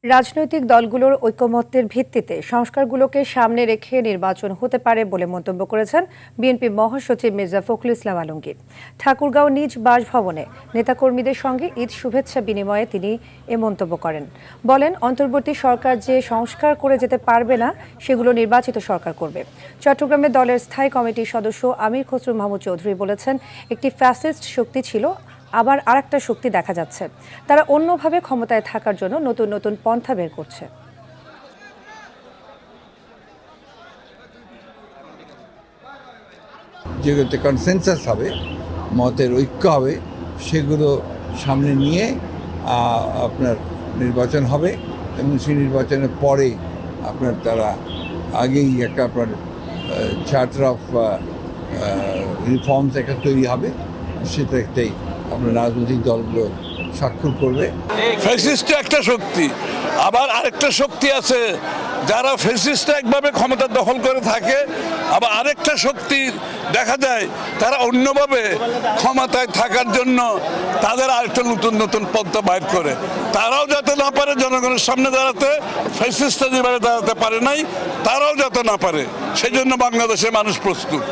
রাজনৈতিক দলগুলোর ঐকমত্যের ভিত্তিতে সংস্কারগুলোকে সামনে রেখে নির্বাচন হতে পারে বলে মন্তব্য করেছেন বিএনপি মহাসচিব মির্জা ফখরুল ইসলাম আলমগীর। ঠাকুরগাঁও নিজ বাসভবনে নেতাকর্মীদের সঙ্গে ঈদ শুভেচ্ছা বিনিময়ে তিনি এ মন্তব্য করেন। বলেন, অন্তর্বর্তী সরকার যে সংস্কার করে যেতে পারবে না সেগুলো নির্বাচিত সরকার করবে। চট্টগ্রামে দলের স্থায়ী কমিটির সদস্য আমির খসরু মাহমুদ চৌধুরী বলেছেন, একটি ফ্যাসিস্ট শক্তি ছিল, আবার আরেকটা শক্তি দেখা যাচ্ছে। তারা অন্যভাবে ক্ষমতায় থাকার জন্য নতুন নতুন পন্থা বের করছে। যেগুলোতে কনসেনসাস হবে, মতের ঐক্য হবে, সেগুলো সামনে নিয়ে আপনার নির্বাচন হবে এবং সেই নির্বাচনের পরে আপনার তারা আগেই একটা আপনার চার্টার অফ রিফর্মস একটা তৈরি হবে, সেটা একটাই আপনার রাজনৈতিক দলগুলো স্বাক্ষর করবে। ফ্যাসিস্ট একটা শক্তি, আবার আরেকটা শক্তি আছে যারা ফ্যাসিস্ট একভাবে ক্ষমতা দখল করে থাকে, আবার আরেকটা শক্তি দেখা যায় তারা অন্যভাবে ক্ষমতায় থাকার জন্য তাদের আরেকটা নতুন নতুন পন্থা বাইর করে। তারাও যাতে না পারে জনগণের সামনে দাঁড়াতে, ফ্যাসিস্টরা যেভাবে দাঁড়াতে পারে নাই তারাও যাতে না পারে, সেই জন্য বাংলাদেশের মানুষ প্রস্তুত।